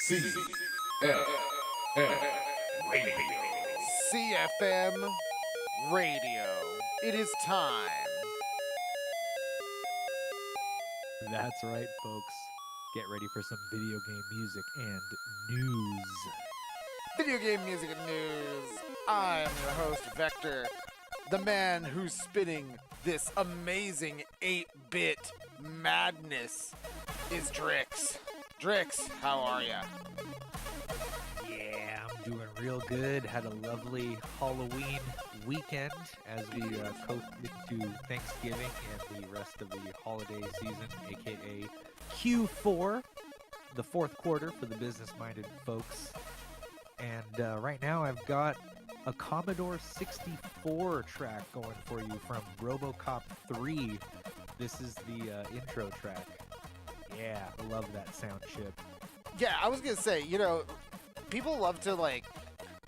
Radio. CFM Radio. It is time. That's right, folks. Get ready for some video game music and news. Video game music and news. I'm your host, Vector, the man who's spinning this amazing 8-bit madness is Drix. Drix, how are ya? Yeah, I'm doing real good. Had a lovely Halloween weekend as we coasted to Thanksgiving and the rest of the holiday season, aka Q4, the fourth quarter for the business-minded folks. And right now I've got a Commodore 64 track going for you from RoboCop 3. This is the intro track. Yeah, I love that sound chip. Yeah, I was gonna say, people love to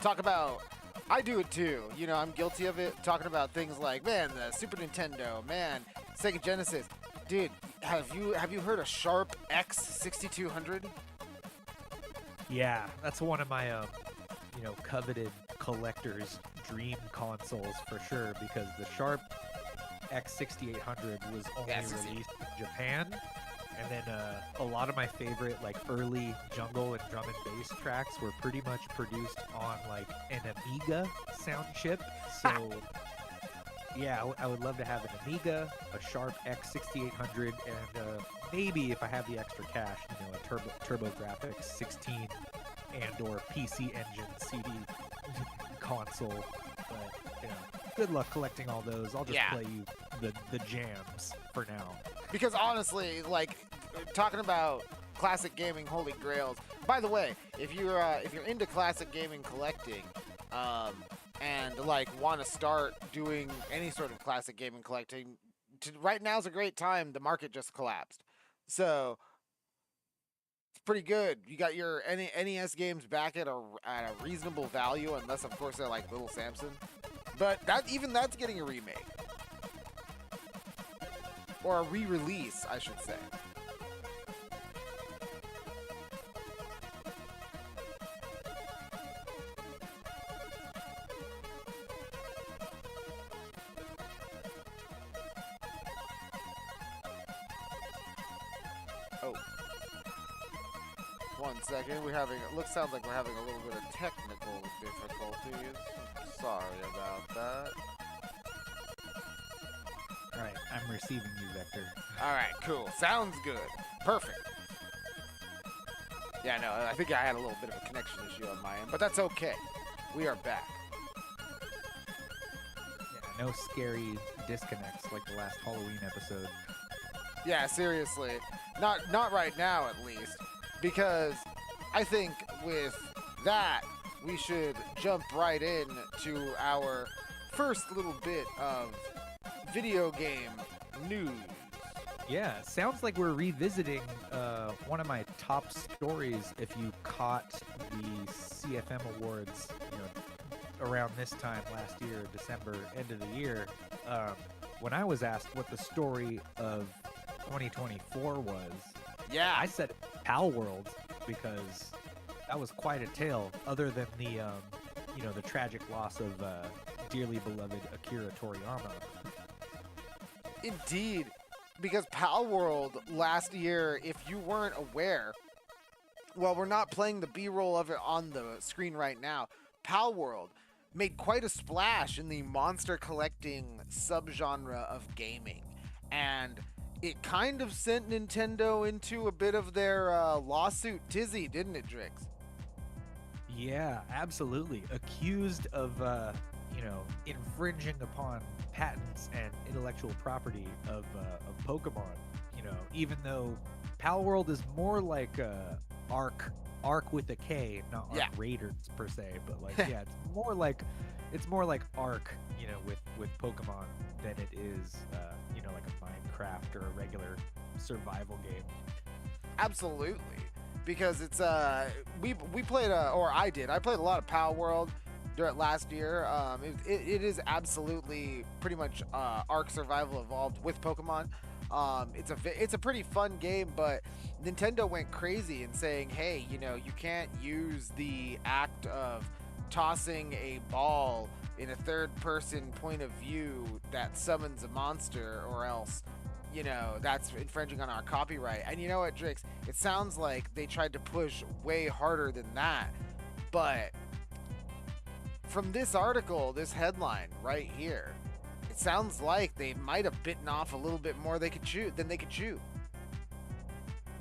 talk about, I do it too, I'm guilty of it, talking about things like, man, the Super Nintendo, man, Sega Genesis. Dude, have you heard of Sharp X6200? Yeah, that's one of my coveted collector's dream consoles for sure, because the Sharp X6800 was only released in Japan. And then a lot of my favorite early jungle and drum and bass tracks were pretty much produced on an Amiga sound chip. So yeah, I would love to have an Amiga, a Sharp X6800, and maybe if I have the extra cash, a TurboGrafx 16 and or PC Engine CD console. But good luck collecting all those. I'll just play you the jams for now. Because honestly, talking about classic gaming holy grails. By the way, if you're into classic gaming collecting, and want to start doing any sort of classic gaming collecting, right now's a great time. The market just collapsed, so it's pretty good. You got your NES games back at a reasonable value, unless of course they're like Little Samson. But that's getting a remake. Or a re-release, I should say. Oh. 1 second. Sounds like we're having a little bit of technical difficulties. Sorry about that. All right, I'm receiving you, Vector. All right, cool. Sounds good. Perfect. Yeah, no, I think I had a little bit of a connection issue on my end, but that's okay. We are back. Yeah, no scary disconnects like the last Halloween episode. Yeah, seriously. Not right now, at least, because I think with that, we should jump right in to our first little bit of video game news. Yeah, sounds like we're revisiting one of my top stories. If you caught the CFM Awards, around this time last year, December, end of the year, when I was asked what the story of 2024 was, I said Pal World, because that was quite a tale. Other than the tragic loss of dearly beloved Akira Toriyama. Indeed, because Pal World last year, if you weren't aware, well, we're not playing the B-roll of it on the screen right now. Pal World made quite a splash in the monster collecting subgenre of gaming, and it kind of sent Nintendo into a bit of their lawsuit tizzy, didn't it, Drix? Yeah, absolutely. Accused of infringing upon patents and intellectual property of Pokemon. Even though Pal World is more like Ark with a K, not Ark Raiders per se, but it's more like Ark, with Pokemon than it is like a Minecraft or a regular survival game. Absolutely, because it's we played I played a lot of Pal World during last year. It is absolutely pretty much Ark Survival Evolved with Pokemon. It's a pretty fun game, but Nintendo went crazy in saying, hey, you know, you can't use the act of tossing a ball in a third-person point of view that summons a monster, or else, you know, that's infringing on our copyright. And you know what, Drix? It sounds like they tried to push way harder than that, but from this article, this headline right here, it sounds like they might have bitten off a little bit more than they could chew.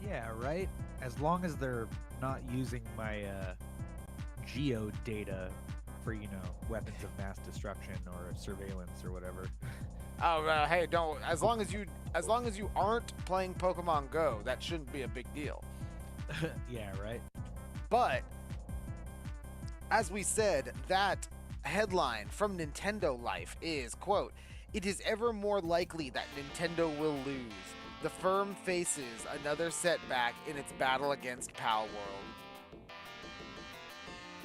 Yeah, right? As long as they're not using my geo data for, you know, weapons of mass destruction or surveillance or whatever. Oh, hey, don't. As long as you aren't playing Pokemon Go, that shouldn't be a big deal. Yeah, right? But as we said, that headline from Nintendo Life is, quote, "It is ever more likely that Nintendo will lose. The firm faces another setback in its battle against Pal World."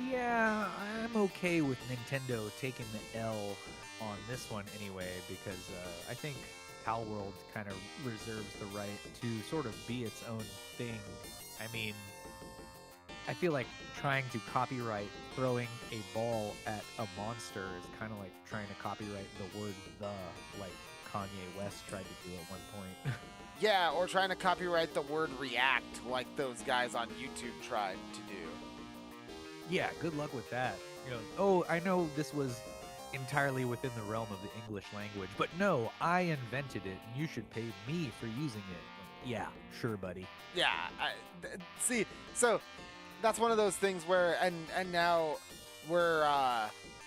Yeah, I'm okay with Nintendo taking the L on this one anyway, because I think Pal World kind of reserves the right to sort of be its own thing. I mean, I feel like trying to copyright throwing a ball at a monster is kind of like trying to copyright the word "the," like Kanye West tried to do at one point. Yeah, or trying to copyright the word "react" like those guys on YouTube tried to do. Yeah, good luck with that. You know, oh, I know this was entirely within the realm of the English language, but no, I invented it, and you should pay me for using it. Yeah, sure, buddy. Yeah, see, so that's one of those things where, and now where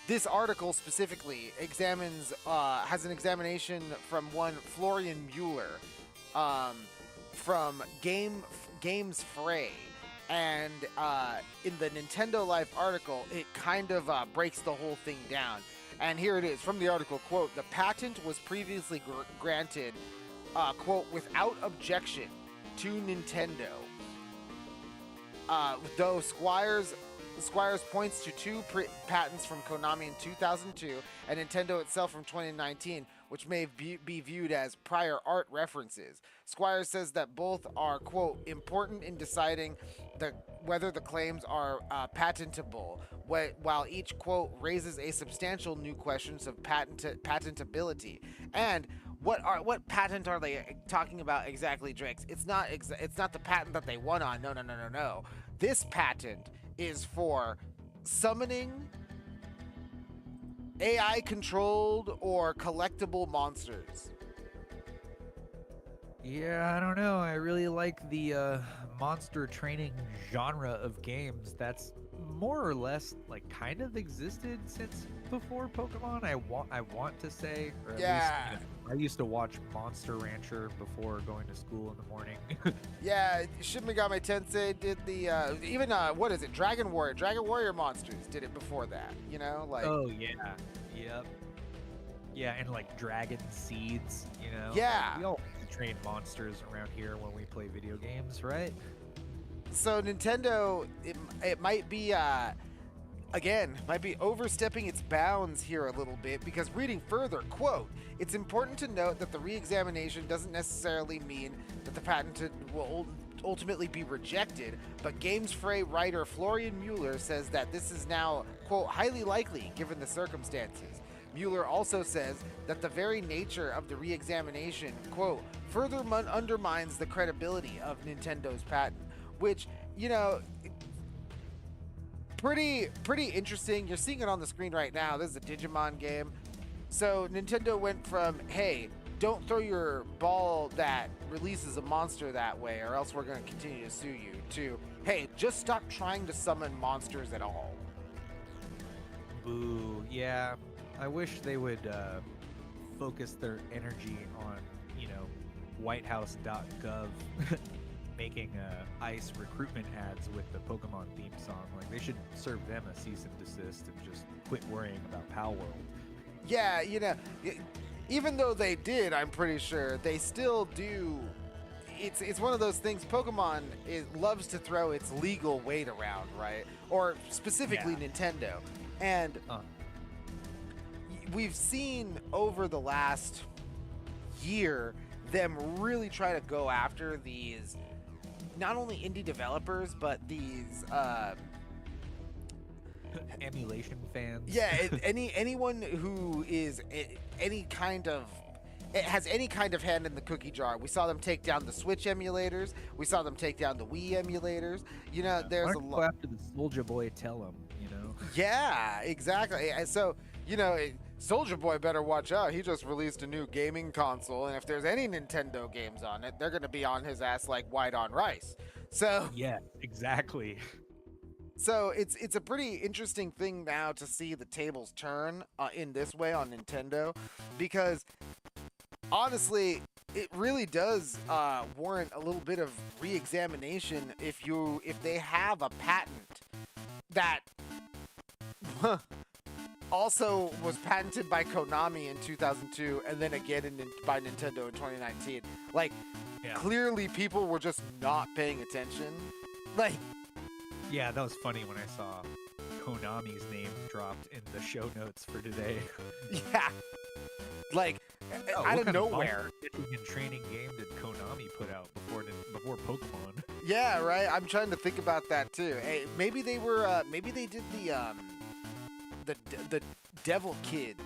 this article specifically examines, has an examination from one Florian Mueller, from Games Fray. And in the Nintendo Life article, it kind of breaks the whole thing down. And here it is from the article, quote, "The patent was previously granted, quote, without objection to Nintendo. Though Squires points to two patents from Konami in 2002 and Nintendo itself from 2019, which may be viewed as prior art references. Squires says that both are, quote, important in deciding whether the claims are patentable, while each, quote, raises a substantial new questions of patentability. And what patent are they talking about exactly, Drix? It's not the patent that they won on. No. This patent is for summoning AI-controlled or collectible monsters. Yeah, I don't know. I really like the monster training genre of games. That's more or less like kind of existed since before Pokemon. I want to say, or at least, you know, I used to watch Monster Rancher before going to school in the morning. Yeah, Shin Megami Tensei did the even what is it? Dragon Warrior monsters did it before that. You know, like. Oh yeah, yep. Yeah, and like Dragon Seeds. You know. Yeah. Like, we all train monsters around here when we play video games, right? So Nintendo, it might be might be overstepping its bounds here a little bit, because reading further, quote, "It's important to note that the re-examination doesn't necessarily mean that the patent will ultimately be rejected, but Games Fray writer Florian Mueller says that this is now, quote, highly likely given the circumstances. Mueller also says that the very nature of the re-examination, quote, further undermines the credibility of Nintendo's patent," which, you know, pretty interesting. You're seeing it on the screen right now. This is a Digimon game. So Nintendo went from, hey, don't throw your ball that releases a monster that way or else we're going to continue to sue you, to, hey, just stop trying to summon monsters at all. Boo. Yeah. I wish they would focus their energy on, you know, whitehouse.gov making ICE recruitment ads with the Pokemon theme song. Like, they should serve them a cease and desist and just quit worrying about Pal World. Yeah, you know, even though they did, I'm pretty sure, they still do. It's one of those things. Pokemon loves to throw its legal weight around, right? Or specifically Nintendo. And we've seen over the last year them really try to go after these, not only indie developers, but these emulation fans. Yeah, anyone who is any kind of, it has any kind of hand in the cookie jar. We saw them take down the Switch emulators. We saw them take down the Wii emulators. You know, there's a lot. Go after the Soulja Boy, tell him. You know. Yeah, exactly. And so, you know, Soulja Boy better watch out. He just released a new gaming console, and if there's any Nintendo games on it, they're gonna be on his ass like white on rice. So yeah, exactly. So it's a pretty interesting thing now to see the tables turn in this way on Nintendo, because honestly, it really does warrant a little bit of re-examination if they have a patent that also was patented by Konami in 2002 and then again by Nintendo in 2019. Like, clearly people were just not paying attention. Like, yeah, that was funny when I saw Konami's name dropped in the show notes for today. Yeah. Like, out of nowhere. What training game did Konami put out before Pokemon? Yeah, right. I'm trying to think about that too. Hey, maybe they were. Maybe they did the Devil Kids.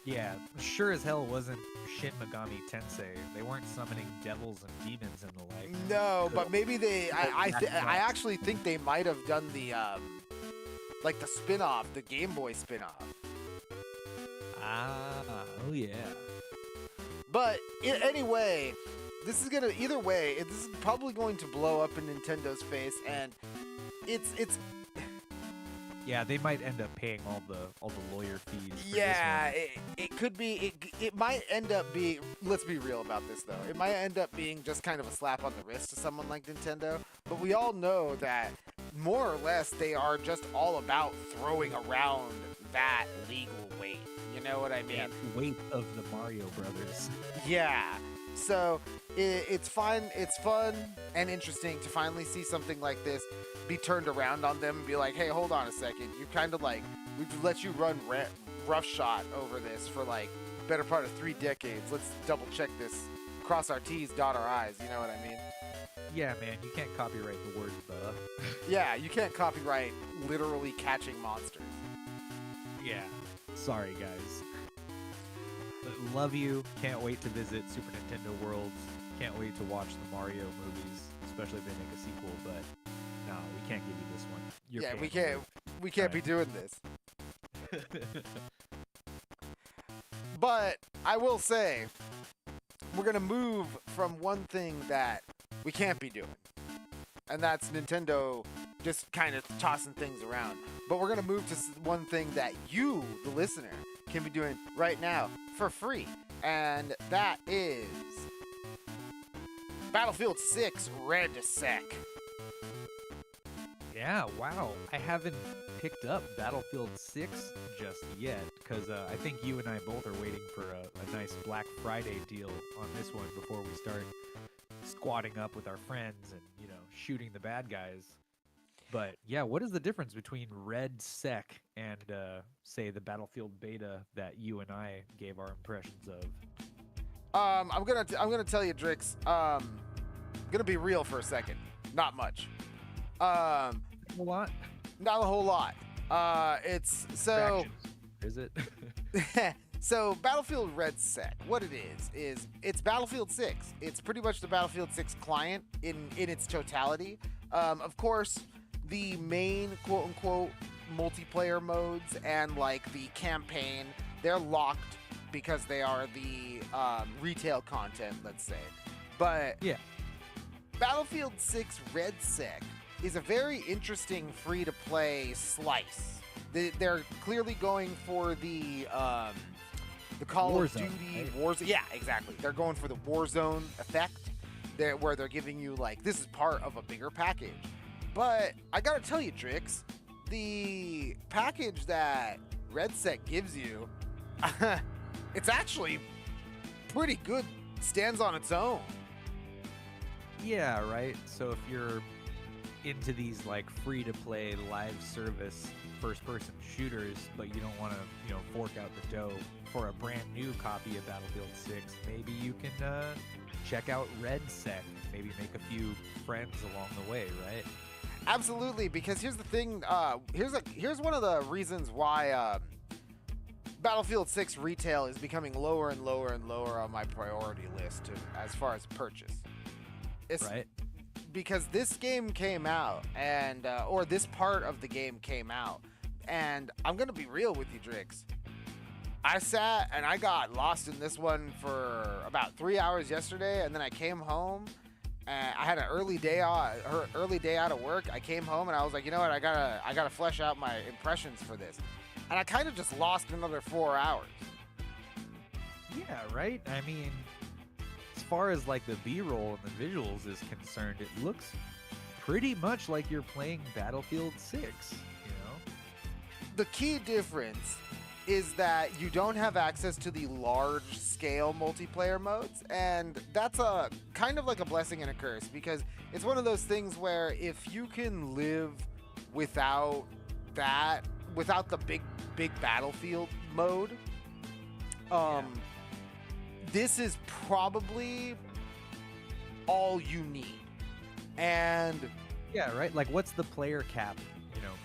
Yeah, sure as hell wasn't Shin Megami Tensei. They weren't summoning devils and demons and the like. No, but maybe they. I actually think they might have done the like the spin-off, the Game Boy spin-off. Oh yeah. But anyway, this is gonna this is probably going to blow up in Nintendo's face, and it's. Yeah, they might end up paying all the lawyer fees. Yeah, it could be. It might end up being. Let's be real about this though. It might end up being just kind of a slap on the wrist to someone like Nintendo. But we all know that more or less they are just all about throwing around that legal weight. You know what I mean? Yeah, the weight of the Mario Brothers. Yeah. So it's fun and interesting to finally see something like this be turned around on them and be like, hey, hold on a second. You kind of like, we've let you run roughshod over this for like better part of 3 decades. Let's double check this. Cross our T's, dot our I's. You know what I mean? Yeah, man. You can't copyright the word the. Yeah, you can't copyright literally catching monsters. Yeah. Sorry, guys. But love you. Can't wait to visit Super Nintendo Worlds. Can't wait to watch the Mario movies, especially if they make a sequel. But no, we can't give you this one. We can't be doing this. But I will say, we're gonna move from one thing that we can't be doing, and that's Nintendo just kind of tossing things around. But we're gonna move to one thing that you, the listener, can be doing right now for free, and that is Battlefield 6 Redsec. Yeah, wow. I haven't picked up Battlefield 6 just yet, because I think you and I both are waiting for a nice Black Friday deal on this one before we start squatting up with our friends and, you know, shooting the bad guys. But yeah, what is the difference between Redsec and, say, the Battlefield beta that you and I gave our impressions of? I'm gonna tell you, Drix. I'm gonna be real for a second. Not much. A lot? Not a whole lot. It's so. Is it? So Battlefield Redsec, what it is it's Battlefield 6. It's pretty much the Battlefield 6 client in its totality. Of course, the main quote unquote multiplayer modes and like the campaign, they're locked because they are the retail content, let's say. But yeah, Battlefield 6 Redsec is a very interesting free-to-play slice. They're clearly going for the Call of Duty Warzone. Yeah, exactly. They're going for the Warzone effect, where they're giving you like, this is part of a bigger package. But I gotta tell you, Drix, the package that Redsec gives you, it's actually pretty good. Stands on its own. Yeah, right. So if you're into these like free-to-play live service first-person shooters, but you don't want to, fork out the dough for a brand new copy of Battlefield 6, maybe you can check out Redsec. Maybe make a few friends along the way, right? Absolutely, because here's the thing. Here's one of the reasons why Battlefield 6 retail is becoming lower and lower and lower on my priority list as far as purchase. Right. Because this game came out, and or this part of the game came out, and I'm gonna be real with you, Drix. I sat and I got lost in this one for about 3 hours yesterday, and then I came home. And I had an early day out of work. I came home and I was like, you know what? I gotta flesh out my impressions for this, and I kind of just lost another 4 hours. Yeah, right. I mean, as far as like the B-roll and the visuals is concerned, it looks pretty much like you're playing Battlefield 6. The key difference is that you don't have access to the large-scale multiplayer modes, and that's a kind of like a blessing and a curse, because it's one of those things where if you can live without the big Battlefield mode, this is probably all you need. And yeah, right. Like, what's the player cap?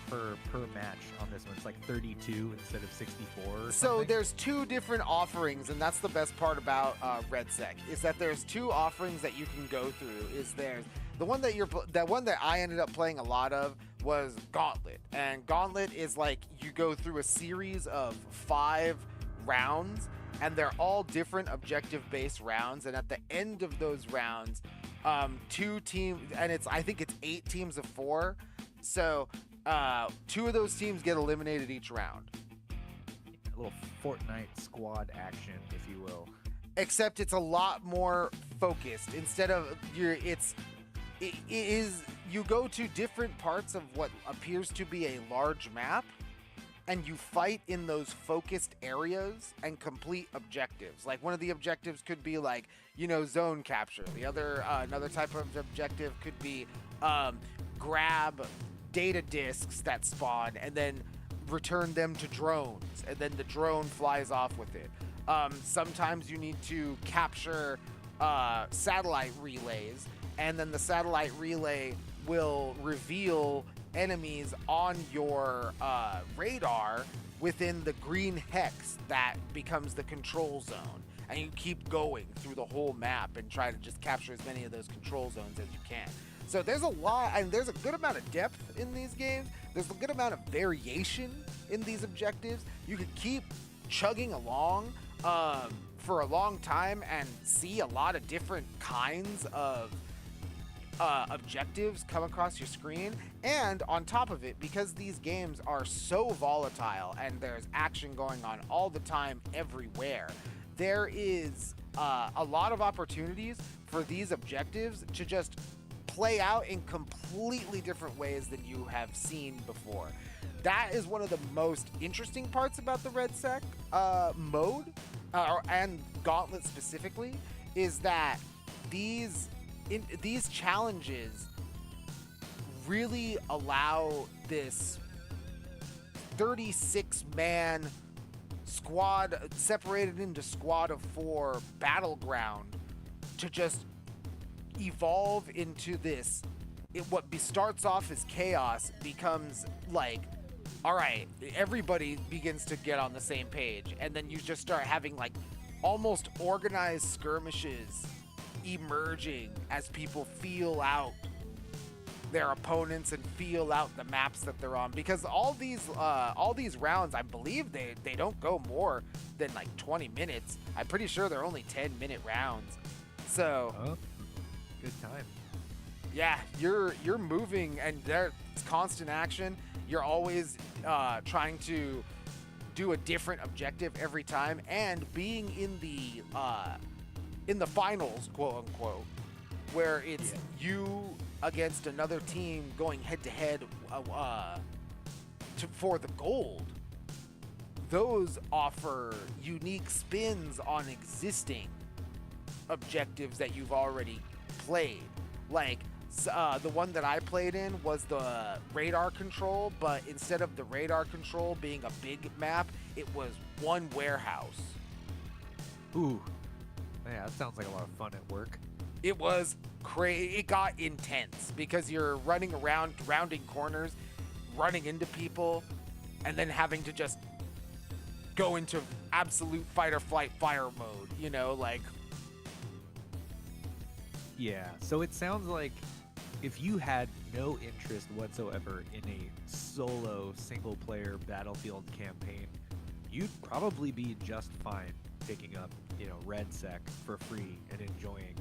Per match on this one? It's like 32 instead of 64 or something. So there's two different offerings, and that's the best part about Redsec, is that there's two offerings that you can go through. Is there's the one that I ended up playing a lot of was Gauntlet, and Gauntlet is like you go through a series of 5 rounds, and they're all different objective-based rounds, and at the end of those rounds, 2 teams, and I think it's 8 teams of 4, so 2 of those teams get eliminated each round. A little Fortnite squad action, if you will. Except it's a lot more focused. Instead of it is you go to different parts of what appears to be a large map, and you fight in those focused areas and complete objectives. Like, one of the objectives could be like, zone capture. The other another type of objective could be grab data disks that spawn and then return them to drones, and then the drone flies off with it. Sometimes you need to capture satellite relays, and then the satellite relay will reveal enemies on your radar within the green hex that becomes the control zone. And you keep going through the whole map and try to just capture as many of those control zones as you can. So there's a lot, and there's a good amount of depth in these games. There's a good amount of variation in these objectives. You could keep chugging along for a long time and see a lot of different kinds of objectives come across your screen. And on top of it, because these games are so volatile and there's action going on all the time everywhere, there is a lot of opportunities for these objectives to just play out in completely different ways than you have seen before. That is one of the most interesting parts about the Redsec mode, and Gauntlet specifically, is that these challenges really allow this 36-man squad, separated into squad of 4 battleground, to just evolve into this. What starts off as chaos becomes like, all right, everybody begins to get on the same page, and then you just start having like almost organized skirmishes emerging as people feel out their opponents and feel out the maps that they're on, because all these rounds, I believe they don't go more than like 20 minutes. I'm pretty sure they're only 10-minute rounds. So good time. Yeah, you're moving, and there's constant action. You're always trying to do a different objective every time, and being in the finals, quote unquote, where it's you against another team going head to head for the gold. Those offer unique spins on existing objectives that you've already played. Like, The one that I played in was the radar control, but instead of the radar control being a big map, it was one warehouse. Ooh. Yeah, that sounds like a lot of fun at work. It was crazy. It got intense because you're running around, rounding corners, running into people, and then having to just go into absolute fight or flight fire mode, you know, like. Yeah, so it sounds like if you had no interest whatsoever in a solo single-player Battlefield campaign, you'd probably be just fine picking up, Redsec for free and enjoying,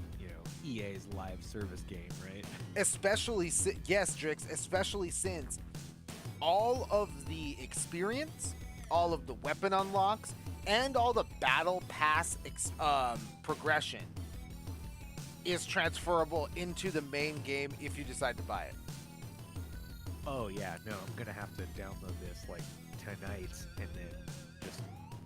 EA's live service game, right? Especially, yes, Drix, especially since all of the experience, all of the weapon unlocks, and all the battle pass progression is transferable into the main game if you decide to buy it. Oh yeah, no, I'm gonna have to download this like tonight and then just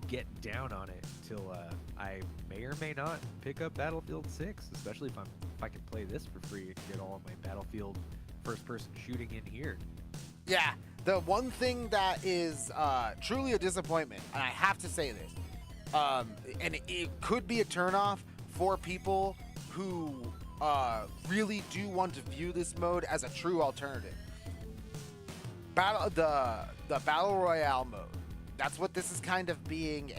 get down on it till I may or may not pick up Battlefield 6, especially if I can play this for free and get all of my Battlefield first-person shooting in here. Yeah, the one thing that is truly a disappointment, and I have to say this, and it could be a turnoff for people who really do want to view this mode as a true alternative. The Battle Royale mode. That's what this is kind of being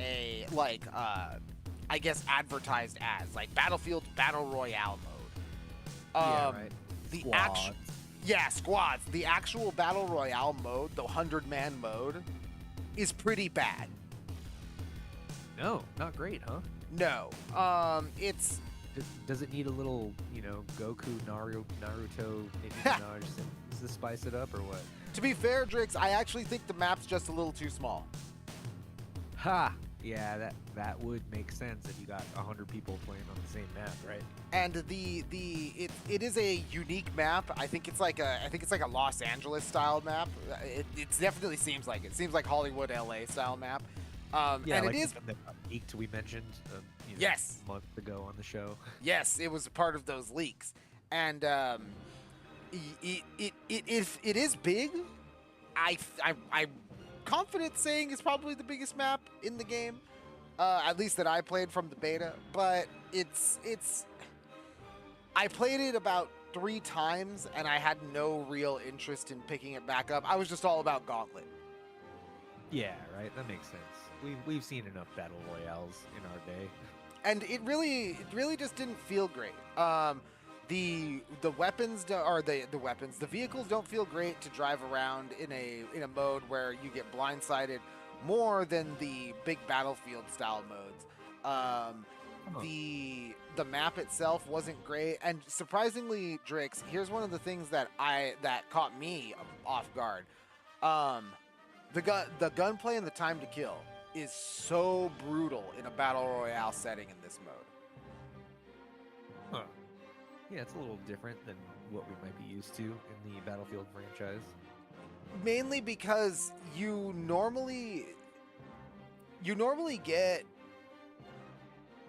I guess advertised as, like Battlefield Battle Royale mode. Yeah, right. The Squads. Squads. The actual Battle Royale mode, the 100-man mode, is pretty bad. No, not great, huh? No. It's... Does it need a little, Goku, Naruto, Nicki Minaj to spice it up, or what? To be fair, Drix, I actually think the map's just a little too small. Ha! Yeah, that would make sense if you got 100 people playing on the same map, right? And it is a unique map. I think it's like a Los Angeles style map. It definitely seems like it. It seems like Hollywood, LA style map. Yeah, and like it is that leaked we mentioned yes, a month ago on the show. Yes, it was part of those leaks, and it is big. I'm confident saying it's probably the biggest map in the game, at least that I played from the beta. But it's I played it about 3 times, and I had no real interest in picking it back up. I was just all about Gauntlet. Yeah, right. That makes sense. We've seen enough battle royales in our day, and it really just didn't feel great. The weapons the vehicles don't feel great to drive around in a mode where you get blindsided more than the big Battlefield style modes. The map itself wasn't great, and surprisingly, Drix, here's one of the things that caught me off guard. The gunplay and the time to kill is so brutal in a battle royale setting in this mode. Huh. Yeah, it's a little different than what we might be used to in the Battlefield franchise. Mainly because you normally get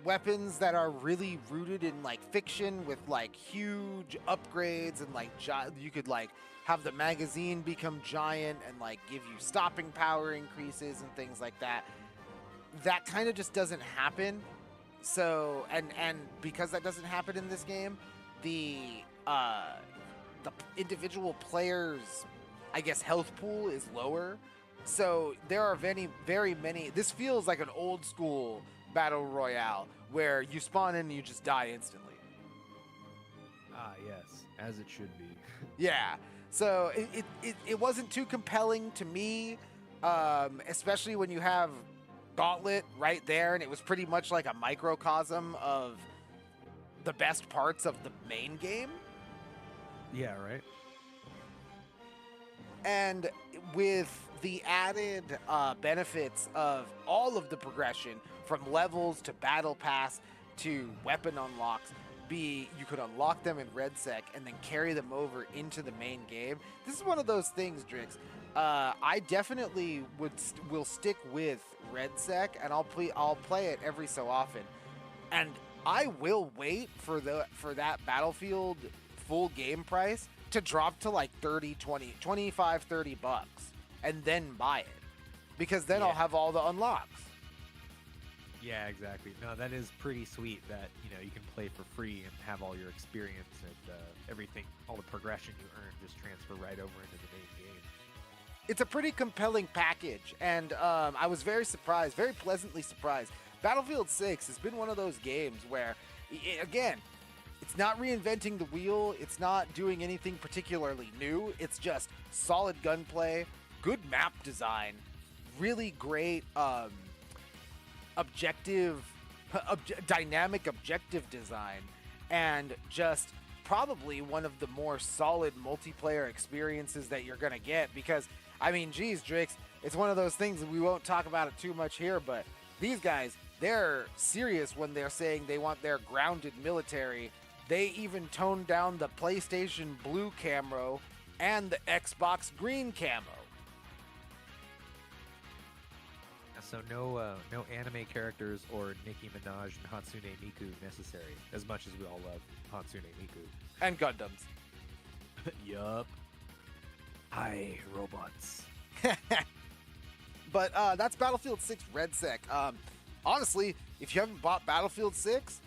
weapons that are really rooted in like fiction with like huge upgrades and like you could like have the magazine become giant and like give you stopping power increases and things like that. That kind of just doesn't happen. So and because that doesn't happen in this game, the individual players', I guess, health pool is lower. So there are very many. This feels like an old school battle royale where you spawn in and you just die instantly. Ah, yes, as it should be. Yeah. So it wasn't too compelling to me, especially when you have Gauntlet right there, and it was pretty much like a microcosm of the best parts of the main game. Yeah, right. And with the added benefits of all of the progression from levels to battle pass to weapon unlocks, you could unlock them in Redsec and then carry them over into the main game. This is one of those things, Drix. I definitely will stick with Redsec, and I'll play it every so often. And I will wait for that Battlefield full game price to drop to like 30, 20, 25, 30 bucks and then buy it. Because then I'll have all the unlocks. Yeah, exactly. No, that is pretty sweet that, you can play for free and have all your experience and everything, all the progression you earn just transfer right over into the main game. It's a pretty compelling package, and I was very surprised, very pleasantly surprised. Battlefield 6 has been one of those games where, again, it's not reinventing the wheel, it's not doing anything particularly new, it's just solid gunplay, good map design, really great dynamic objective design, and just probably one of the more solid multiplayer experiences that you're gonna get. Because I mean, geez, Drix, it's one of those things that we won't talk about it too much here, but these guys, they're serious when they're saying they want their grounded military. They even toned down the PlayStation blue camo and the Xbox green camo. So no anime characters or Nicki Minaj and Hatsune Miku necessary, as much as we all love Hatsune Miku. And Gundams. Yup. Hi, robots. But that's Battlefield 6 Redsec. Honestly, if you haven't bought Battlefield 6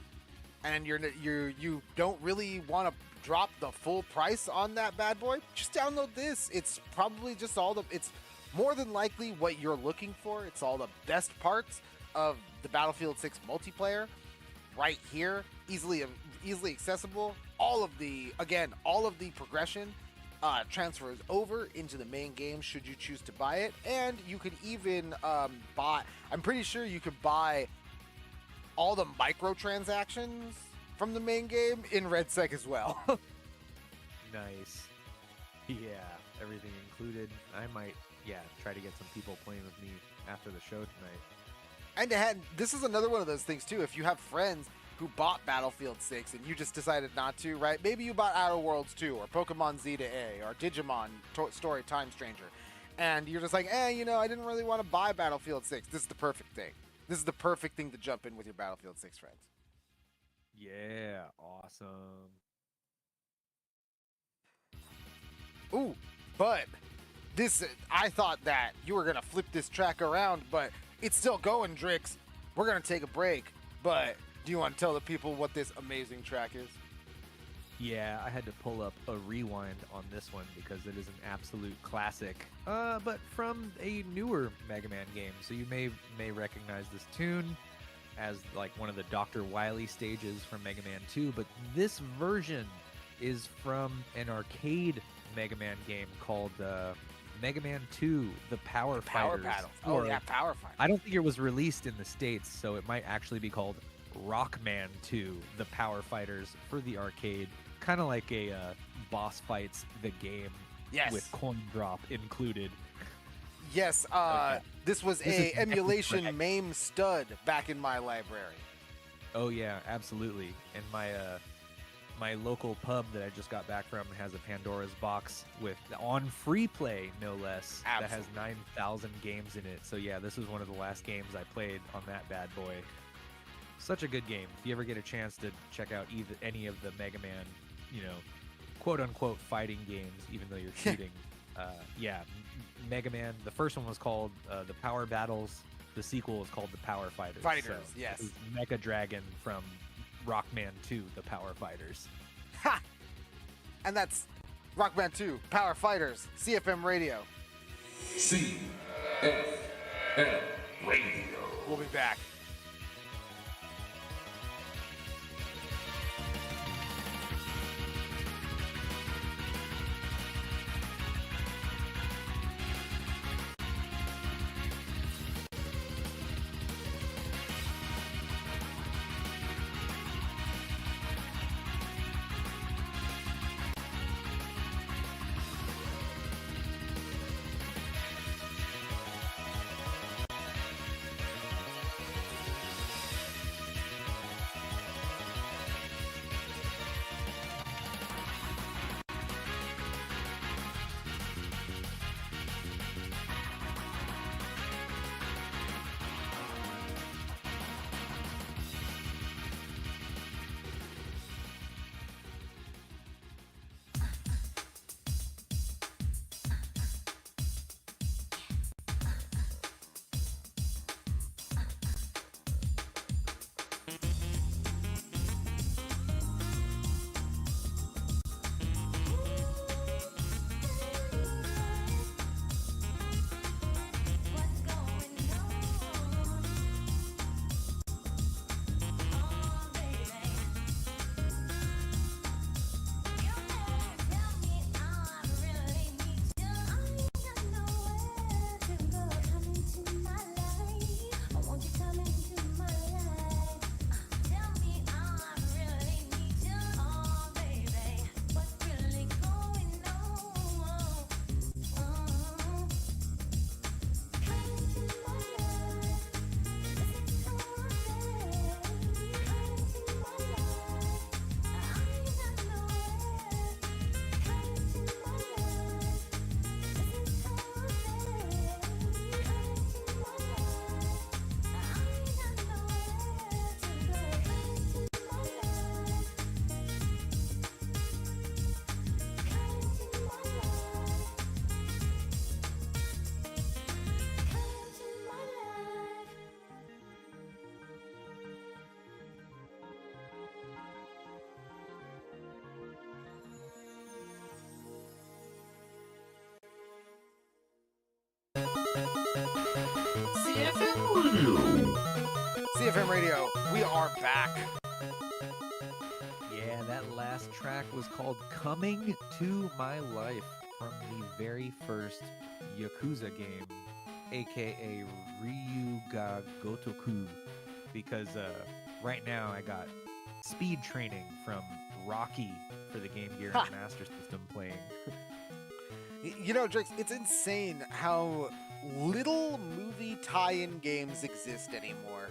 and you don't really want to drop the full price on that bad boy, just download this. It's probably just it's more than likely what you're looking for. It's all the best parts of the Battlefield 6 multiplayer right here, easily accessible. All of the progression transfers over into the main game should you choose to buy it, and you could even I'm pretty sure you could buy all the microtransactions from the main game in Redsec as well. Nice. Yeah, everything included. I might try to get some people playing with me after the show tonight. And this is another one of those things too. If you have friends who bought Battlefield 6 and you just decided not to, right? Maybe you bought Outer Worlds 2 or Pokemon Z to A or Digimon Story Time Stranger, and you're just like, I didn't really want to buy Battlefield 6. This is the perfect thing. This is the perfect thing to jump in with your Battlefield 6 friends. Yeah, awesome. Ooh, but I thought that you were going to flip this track around, but it's still going, Drix. We're going to take a break, but do you want to tell the people what this amazing track is? Yeah, I had to pull up a rewind on this one because it is an absolute classic, but from a newer Mega Man game. So you may recognize this tune as like one of the Dr. Wily stages from Mega Man 2, but this version is from an arcade Mega Man game called Mega Man 2, The Power Fighters. Battle. Oh, yeah, Power Fighters. I don't think it was released in the States, so it might actually be called Rockman 2, The Power Fighters for the arcade. Kind of like a boss fights the game with coin drop included. Yes, Okay. This was a emulation MAME stud back in my library. Oh yeah, absolutely. And my local pub that I just got back from has a Pandora's box on free play, no less. Absolutely. That has 9,000 games in it. So yeah, this was one of the last games I played on that bad boy. Such a good game. If you ever get a chance to check out any of the Mega Man, quote unquote fighting games, even though you're shooting, Mega Man. The first one was called the Power Battles. The sequel was called the Power Fighters. Yes. Mecha Dragon from Rockman 2, The Power Fighters. Ha! And that's Rockman 2, Power Fighters, CFM Radio. CFM Radio. We'll be back. CFM Radio, we are back. Yeah, that last track was called Coming to My Life from the very first Yakuza game, aka Ryuga Gotoku, because right now I got speed training from Rocky for the Game Gear and Master System playing. You know, Drix, it's insane how little movie tie-in games exist anymore.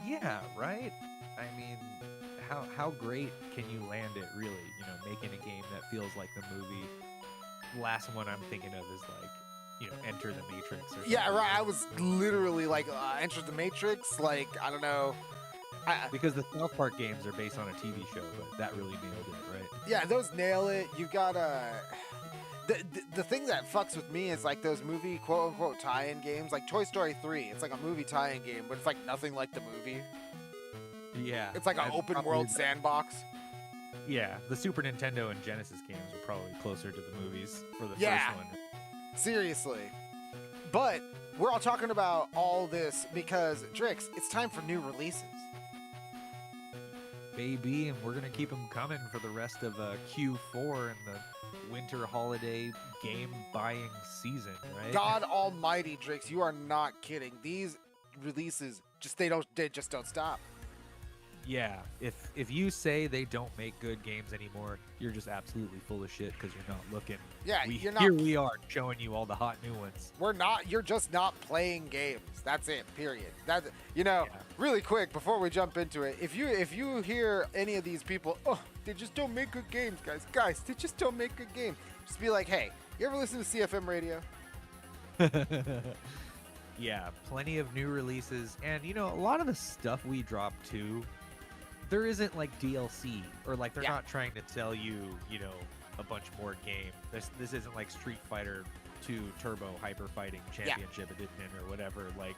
Yeah, right? I mean, how great can you land it, really? You know, making a game that feels like the movie. The last one I'm thinking of is like, you know, Enter the Matrix or something. Yeah, right. I was literally like, Enter the Matrix. Like, I don't know. Because the South Park games are based on a TV show, but that really nailed it, right? Yeah, those nail it. You've got the thing that fucks with me is like those movie quote unquote tie-in games, like Toy Story 3. It's like a movie tie-in game, but it's like nothing like the movie. Yeah. It's like an open world sandbox. Yeah, the Super Nintendo and Genesis games were probably closer to the movies for the Yeah. first one. Seriously. But we're all talking about all this because, Drix, it's time for new releases. Baby, and we're going to keep them coming for the rest of Q4 and the winter holiday game buying season, right? God almighty, Drix, you are not kidding. These releases, they just don't stop. Yeah, if you say they don't make good games anymore, you're just absolutely full of shit because you're not looking. Yeah, you're not. Here we are showing you all the hot new ones. We're not. You're just not playing games. That's it. Period. That Really quick before we jump into it, if you hear any of these people, oh, they just don't make good games, guys, they just don't make good games. Just be like, hey, you ever listen to CFM Radio? Yeah, plenty of new releases, and you know, a lot of the stuff we drop too. There isn't like DLC or like they're not trying to tell you, you know, a bunch more game. This isn't like Street Fighter 2 Turbo Hyper Fighting Championship Edition or whatever. Like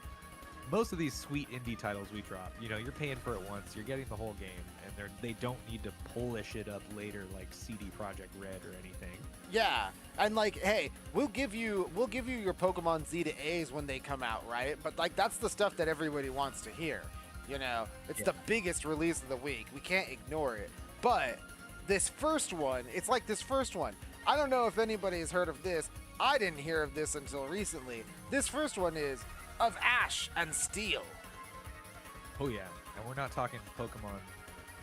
most of these sweet indie titles we drop, you know, you're paying for it once, you're getting the whole game, and they don't need to polish it up later like CD Projekt Red or anything. Yeah, and like, hey, we'll give you your Pokemon Z to A's when they come out, right? But like that's the stuff that everybody wants to hear. You know, it's the biggest release of the week. We can't ignore it. But this first one, it's like this first one. I don't know if anybody has heard of this. I didn't hear of this until recently. This first one is Of Ash and Steel. Oh yeah, and we're not talking Pokemon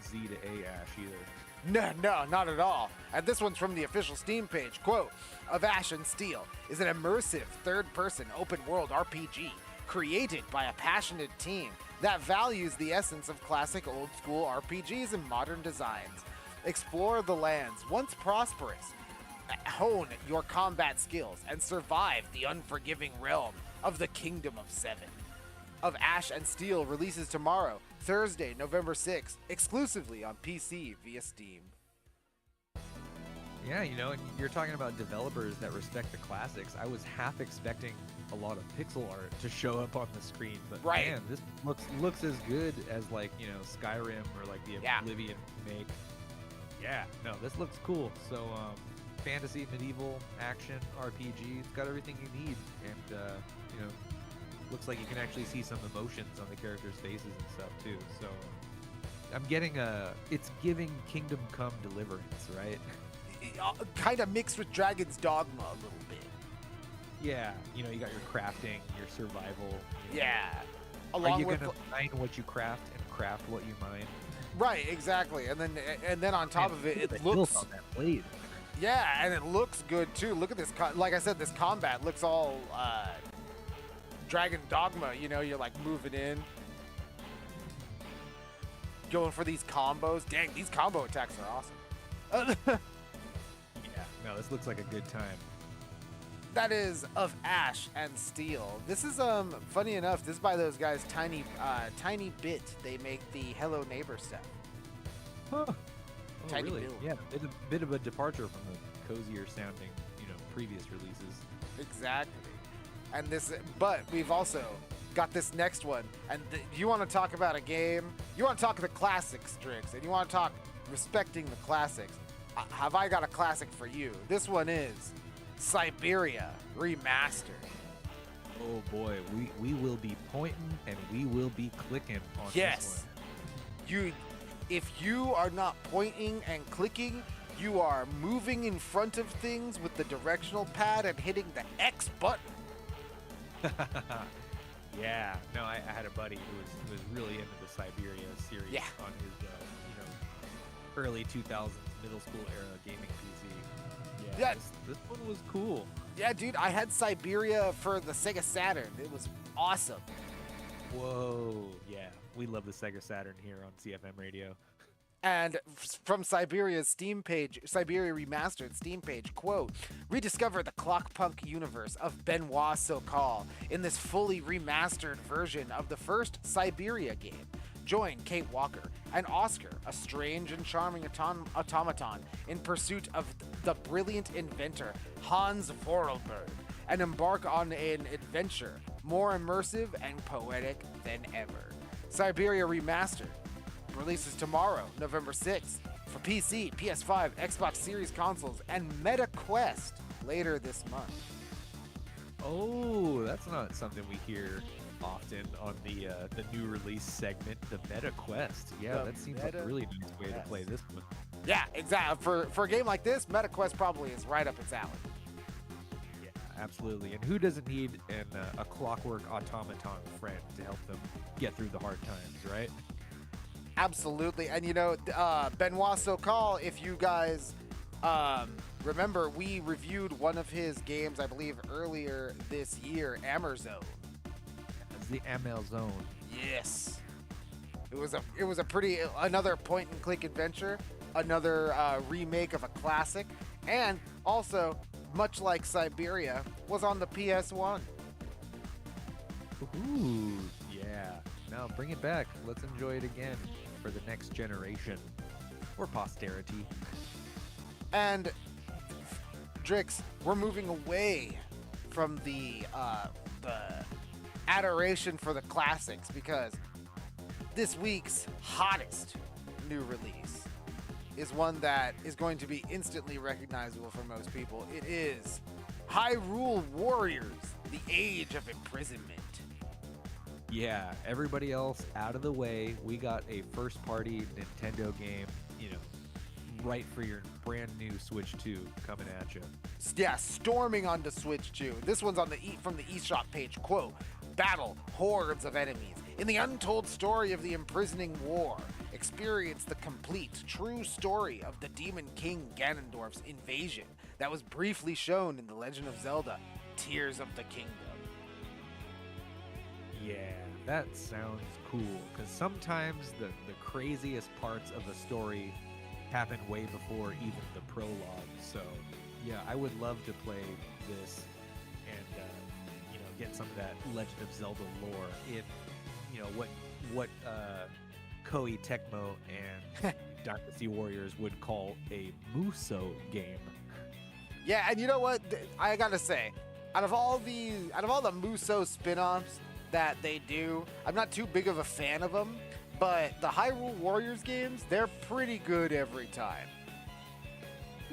Z to A Ash either. No, not at all. And this one's from the official Steam page. Quote, Of Ash and Steel is an immersive third-person open-world RPG created by a passionate team that values the essence of classic old-school RPGs and modern designs. Explore the lands once prosperous, hone your combat skills, and survive the unforgiving realm of the Kingdom of Seven. Of Ash and Steel releases tomorrow, Thursday, November 6th, exclusively on PC via Steam. Yeah, you know, and you're talking about developers that respect the classics. I was half expecting a lot of pixel art to show up on the screen, but man, this looks as good as like, you know, Skyrim or like the Oblivion remake. Yeah, no, this looks cool. So, fantasy, medieval, action, RPG, it's got everything you need, and you know, looks like you can actually see some emotions on the characters' faces and stuff too. So, I'm getting it's giving Kingdom Come Deliverance, right? Kind of mixed with Dragon's Dogma a little bit. Yeah, you know, you got your crafting, your survival. You know. Yeah. Are you gonna mine what you craft and craft what you mine? Right, exactly. And then on top of it, it looks on that blade. Yeah, and it looks good too. Look at this. Like I said, this combat looks all Dragon Dogma. You know, you're like moving in, going for these combos. Dang, these combo attacks are awesome. Yeah, no, this looks like a good time. That is Of Ash and Steel. This is funny enough, this is by those guys Tiny Bit. They make the Hello Neighbor stuff. Huh. Oh, Tiny really? Bill. Yeah, it's a bit of a departure from the cozier sounding, you know, previous releases. Exactly. And but we've also got this next one. And you want to talk about a game? You want to talk the classics, Drix, and you want to talk respecting the classics. Have I got a classic for you? This one is Siberia Remastered. Oh boy, we will be pointing and we will be clicking on Yes. If you are not pointing and clicking, you are moving in front of things with the directional pad and hitting the X button. this one. Yeah. No, I had a buddy who was really into the Siberia series on his early 2000s middle school era gaming PC. Yeah. This one was cool. Yeah, dude, I had Siberia for the Sega Saturn. It was awesome. Whoa. Yeah. We love the Sega Saturn here on CFM Radio. And from Siberia's Steam page, Siberia Remastered Steam page, quote, rediscover the clockpunk universe of Benoit Sokal in this fully remastered version of the first Siberia game. Join Kate Walker and Oscar, a strange and charming automaton in pursuit of the brilliant inventor Hans Vorarlberg, and embark on an adventure more immersive and poetic than ever. Siberia Remastered releases tomorrow, November 6th, for PC, PS5, Xbox Series consoles, and Meta Quest later this month. Oh, that's not something we hear often on the new release segment, the Meta Quest. Yeah, that seems like a really nice way to play this one. Yeah, exactly. For a game like this, Meta Quest probably is right up its alley. Yeah, absolutely. And who doesn't need a clockwork automaton friend to help them get through the hard times, right? Absolutely. And Benoit Sokal, if you guys remember, we reviewed one of his games, I believe, earlier this year, Amerzone. It's the Amerzone. Yes. It was another point and click adventure, another remake of a classic, and also, much like Siberia, was on the PS1. Ooh, yeah. Now bring it back. Let's enjoy it again for the next generation or posterity. And Drix, we're moving away from the adoration for the classics, because this week's hottest new release is one that is going to be instantly recognizable for most people. It is Hyrule Warriors: The Age of Imprisonment. Yeah, everybody else out of the way. We got a first-party Nintendo game, right for your brand new Switch 2 coming at you. Yeah, storming onto Switch 2. This one's on from the eShop page. Quote, battle hordes of enemies. In the untold story of the imprisoning war, experience the complete, true story of the Demon King Ganondorf's invasion that was briefly shown in The Legend of Zelda: Tears of the Kingdom. Yeah, that sounds cool, because sometimes the craziest parts of a story happen way before even the prologue. So, yeah, I would love to play this and, get some of that Legend of Zelda lore in, what Koei Tecmo and Dynasty Warriors would call a Muso game. Yeah, and you know what? I gotta say, out of all the Muso spin-offs that they do, I'm not too big of a fan of them, but the Hyrule Warriors games, they're pretty good every time.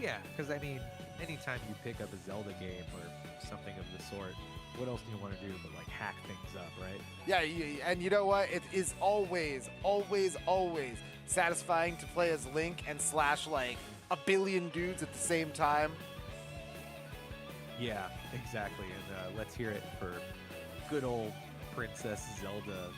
Yeah, because anytime you pick up a Zelda game or something of the sort, what else do you want to do but hack things up, right? Yeah, and you know what? It is always, always, always satisfying to play as Link and slash a billion dudes at the same time. Yeah, exactly. And let's hear it for good old Princess Zelda,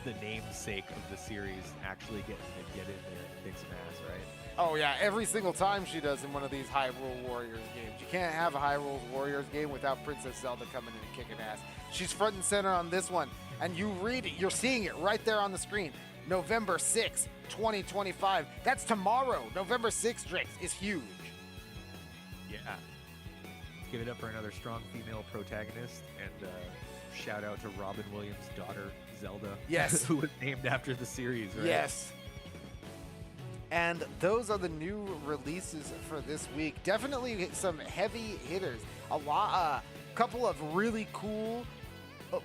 the namesake of the series, actually getting to get in there and kick some ass, right? Oh yeah, every single time she does in one of these Hyrule Warriors games. You can't have a Hyrule Warriors game without Princess Zelda coming in and kicking ass. She's front and center on this one, and you read it, you're seeing it right there on the screen. November 6th, 2025. That's tomorrow. November 6th, Drix, is huge. Yeah. Let's give it up for another strong female protagonist, and shout out to Robin Williams' daughter, Zelda. Yes. Who was named after the series, right? Yes. And those are the new releases for this week. Definitely some heavy hitters. A couple of really cool,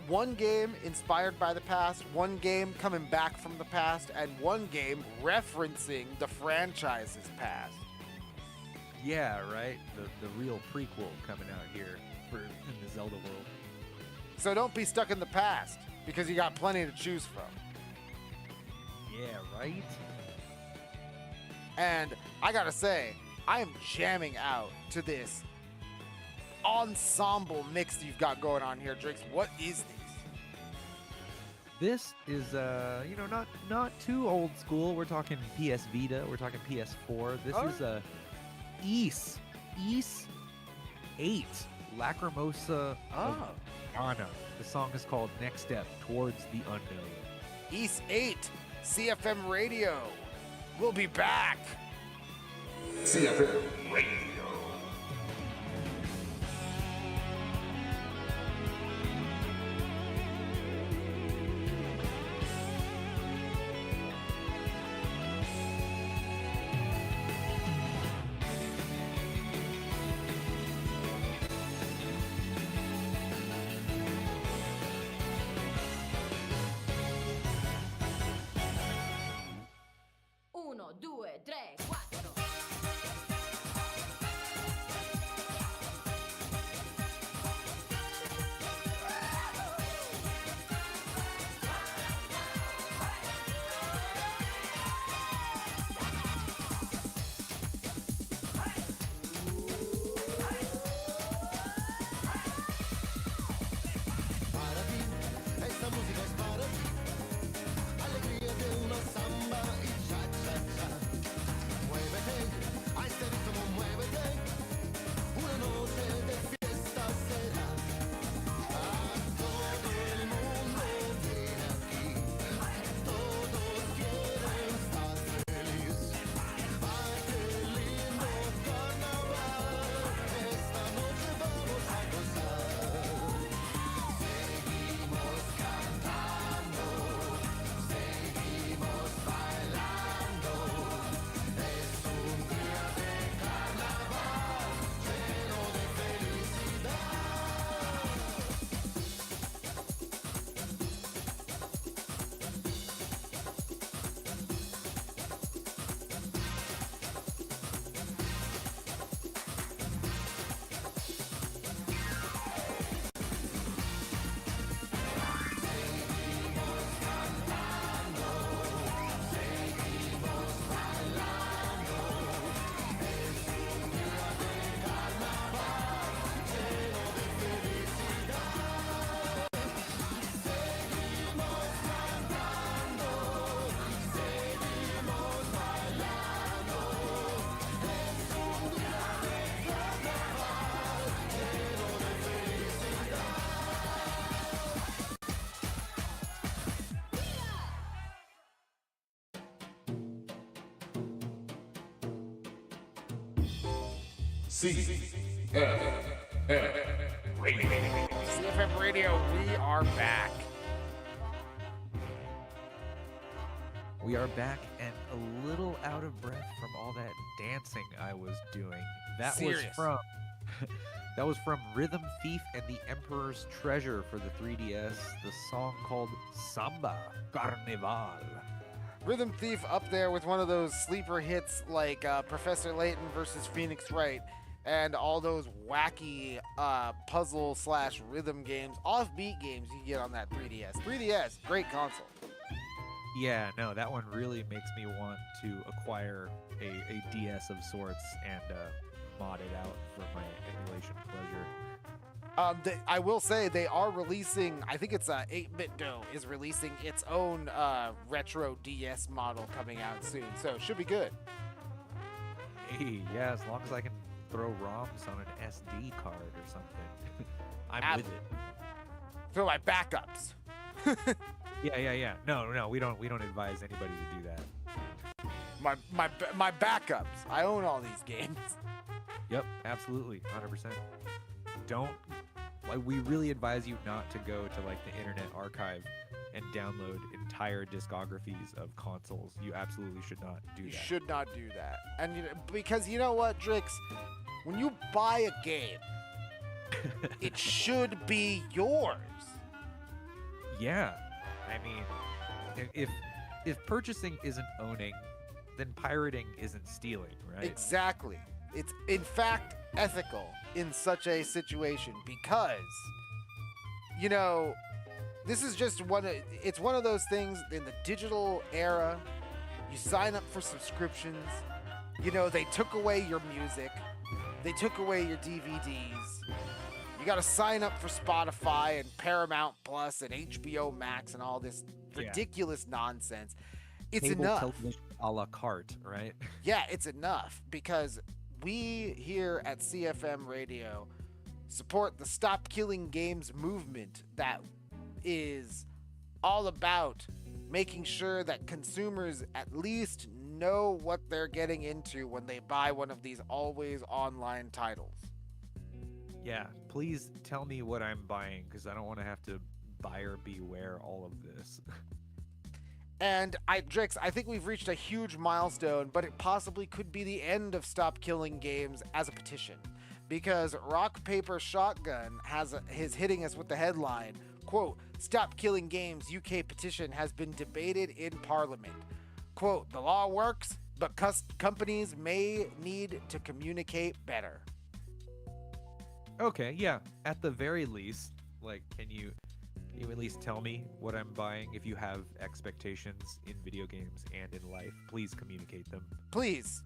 one game inspired by the past, one game coming back from the past, and one game referencing the franchise's past. Yeah, right? The real prequel coming out here in the Zelda world. So don't be stuck in the past, because you got plenty to choose from. Yeah, right? And I gotta say, I am jamming out to this ensemble mix you've got going on here, Drix. What is this? This is, not too old school. We're talking PS Vita. We're talking PS4. This is Ease 8, Lacrimosa of Ghana. The song is called Next Step Towards the Unknown. Ease 8, CFM Radio. We'll be back. CFM Radio. Uno, due, tre, quattro. CFM Radio. CFM Radio, we are back. We are back and a little out of breath from all that dancing I was doing. That was from Rhythm Thief and the Emperor's Treasure for the 3DS, the song called Samba Carnival. Rhythm Thief up there with one of those sleeper hits like Professor Layton versus Phoenix Wright and all those wacky puzzle / rhythm games, offbeat games you get on that 3DS. 3DS, great console. Yeah, no, that one really makes me want to acquire a DS of sorts and mod it out for my emulation pleasure. I will say they are releasing, I think it's 8-Bit Dough is releasing its own retro DS model coming out soon, so it should be good. Hey, yeah, as long as I can throw ROMs on an SD card or something, I'm with it. Throw my backups. Yeah. No, we don't advise anybody to do that. My backups. I own all these games. Yep, absolutely, 100%. We really advise you not to go to like the Internet Archive and download entire discographies of consoles. You absolutely should not do that. You should not do that. And because you know what, Drix? When you buy a game, it should be yours. Yeah. I mean, if purchasing isn't owning, then pirating isn't stealing, right? Exactly. It's in fact ethical in such a situation because you know, this is just it's one of those things in the digital era. You sign up for subscriptions. You know, they took away your music. They took away your DVDs. You got to sign up for Spotify and Paramount Plus and HBO Max and all this ridiculous nonsense. It's Cable enough. television a la carte, right? Yeah, it's enough because we here at CFM Radio support the Stop Killing Games movement that is all about making sure that consumers at least know what they're getting into when they buy one of these always online titles. Yeah, please tell me what I'm buying, because I don't want to have to buyer beware all of this. And Drix, I think we've reached a huge milestone, but it possibly could be the end of Stop Killing Games as a petition. Because Rock Paper Shotgun is hitting us with the headline, quote, Stop Killing Games UK petition has been debated in Parliament. Quote, the law works, but companies may need to communicate better. Okay, yeah. At the very least, like, can you at least tell me what I'm buying? If you have expectations in video games and in life, please communicate them. Please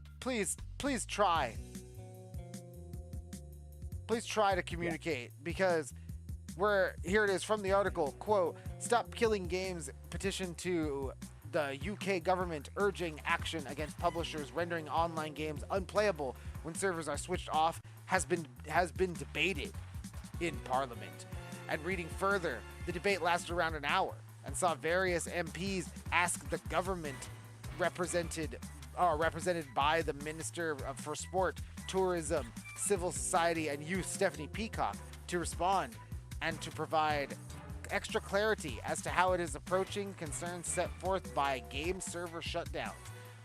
try. Please try to communicate, because here it is from the article, quote, Stop Killing Games petition to the UK government urging action against publishers rendering online games unplayable when servers are switched off has been debated in Parliament. And reading further, the debate lasted around an hour and saw various MPs ask the government represented by the Minister for Sport, Tourism, Civil Society and Youth, Stephanie Peacock, to respond and to provide extra clarity as to how it is approaching concerns set forth by game server shutdowns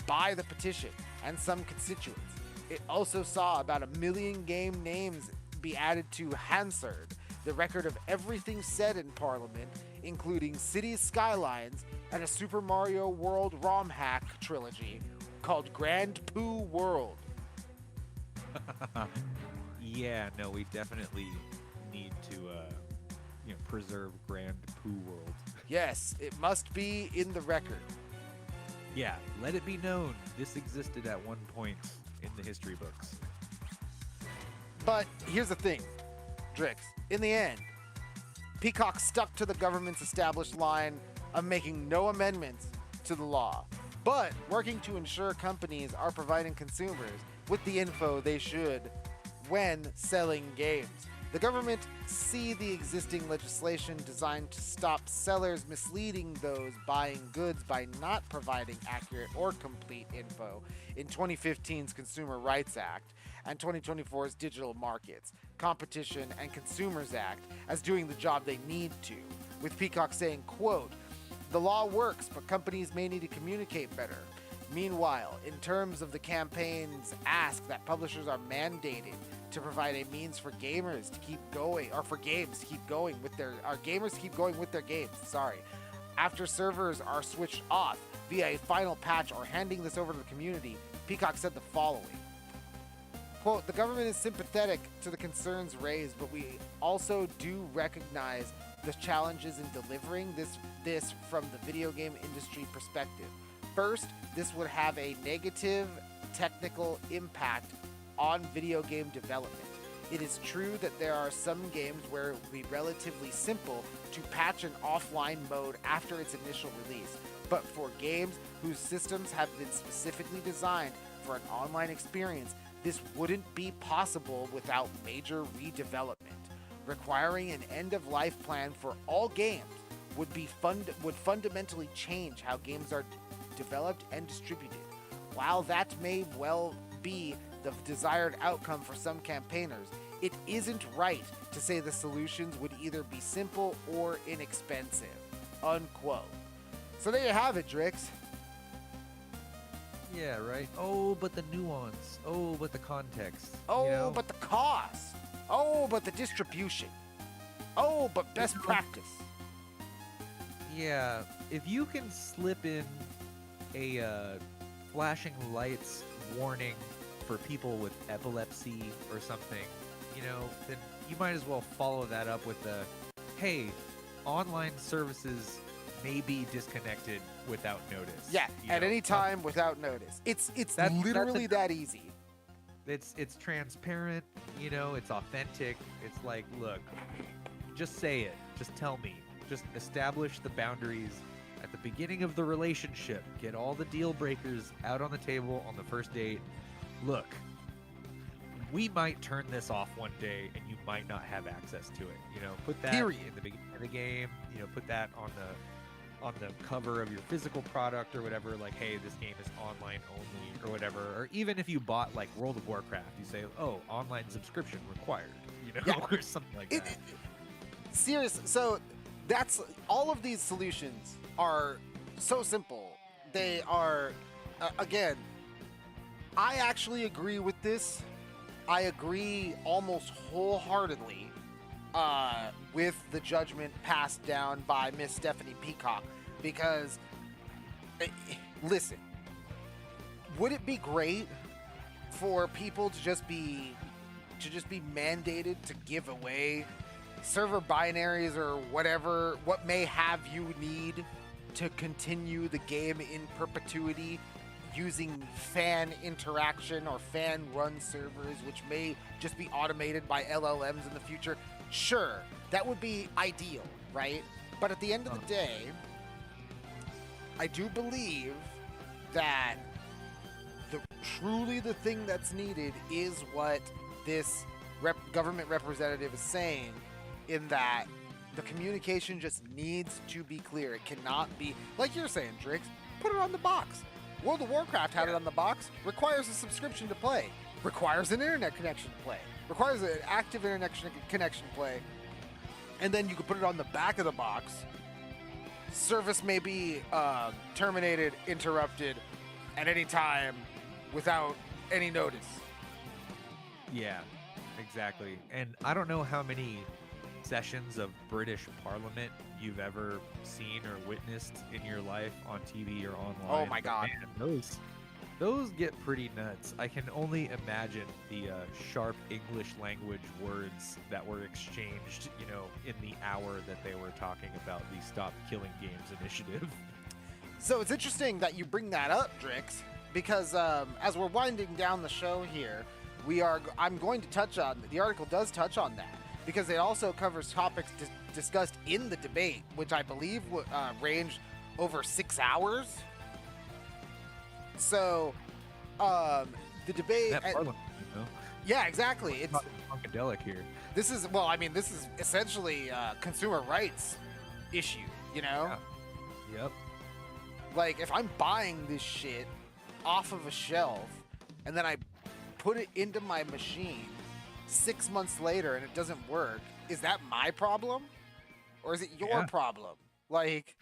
by the petition and some constituents. It also saw about 1 million game names be added to Hansard, the record of everything said in Parliament, including Cities Skylines and a Super Mario World ROM hack trilogy called Grand Poo World. Yeah, no, we definitely need to preserve Grand Poo World. Yes, it must be in the record. Yeah, let it be known this existed at one point in the history books. But here's the thing, Drix. In the end, Peacock stuck to the government's established line of making no amendments to the law, but working to ensure companies are providing consumers with the info they should when selling games. The government see the existing legislation designed to stop sellers misleading those buying goods by not providing accurate or complete info in 2015's Consumer Rights Act and 2024's Digital Markets, Competition and Consumers Act as doing the job they need to, with Peacock saying, quote, the law works, but companies may need to communicate better. Meanwhile, in terms of the campaign's ask that publishers are mandated to provide a means for gamers to keep going, or for games to keep going with their, or gamers to keep going with their games, after servers are switched off via a final patch or handing this over to the community, Peacock said the following. Quote, the government is sympathetic to the concerns raised, but we also do recognize the challenges in delivering this from the video game industry perspective. First, this would have a negative technical impact on video game development. It is true that there are some games where it would be relatively simple to patch an offline mode after its initial release, but for games whose systems have been specifically designed for an online experience, this wouldn't be possible without major redevelopment. Requiring an end-of-life plan for all games would fundamentally change how games are developed and distributed. While that may well be the desired outcome for some campaigners, it isn't right to say the solutions would either be simple or inexpensive. Unquote. So there you have it, Drix. Yeah, right. Oh, but the nuance. Oh, but the context. Oh, but the cost. Oh, but the distribution. Oh, but best practice. Yeah, if you can slip in a flashing lights warning for people with epilepsy or something, then you might as well follow that up with the, hey, online services may be disconnected without notice. Yeah, you at know? any time without notice. It's That's literally a- that easy. It's transparent, it's authentic. It's like, look, just say it. Just tell me. Just establish the boundaries at the beginning of the relationship. Get all the deal breakers out on the table on the first date. Look, we might turn this off one day and you might not have access to it. Put that Period. in the beginning of the game. Put that on the cover of your physical product or whatever, like, hey, this game is online only or whatever. Or even if you bought like World of Warcraft, you say, oh, online subscription required, Yeah. or something like that. Serious. So that's all of these solutions are so simple. They are, again, I actually agree with this. I agree almost wholeheartedly with the judgment passed down by Miss Stephanie Peacock, because listen, would it be great for people to just be mandated to give away server binaries or whatever, what may have you need to continue the game in perpetuity using fan interaction or fan run servers, which may just be automated by LLMs in the future? Sure, that would be ideal, right? But at the end of the day, I do believe that truly the thing that's needed is what this government representative is saying, in that the communication just needs to be clear. It cannot be, like you're saying, Drix, put it on the box. World of Warcraft had it on the box, requires a subscription to play, requires an internet connection to play, requires an active internet connection to play, and then you can put it on the back of the box. Service may be terminated, interrupted at any time without any notice. Yeah, exactly. And I don't know how many sessions of British Parliament you've ever seen or witnessed in your life on TV or online. Oh my God. Man, those get pretty nuts. I can only imagine the sharp English language words that were exchanged, in the hour that they were talking about the Stop Killing Games initiative. So it's interesting that you bring that up, Drix, because as we're winding down the show here, I'm going to touch on, the article does touch on that, because it also covers topics discussed in the debate, which I believe ranged over 6 hours. So, the debate... That Parliament, Yeah, exactly. It's funkadelic here. This is essentially a consumer rights issue, Yeah. Yep. Like, if I'm buying this shit off of a shelf and then I put it into my machine 6 months later and it doesn't work, is that my problem? Or is it your problem? Like...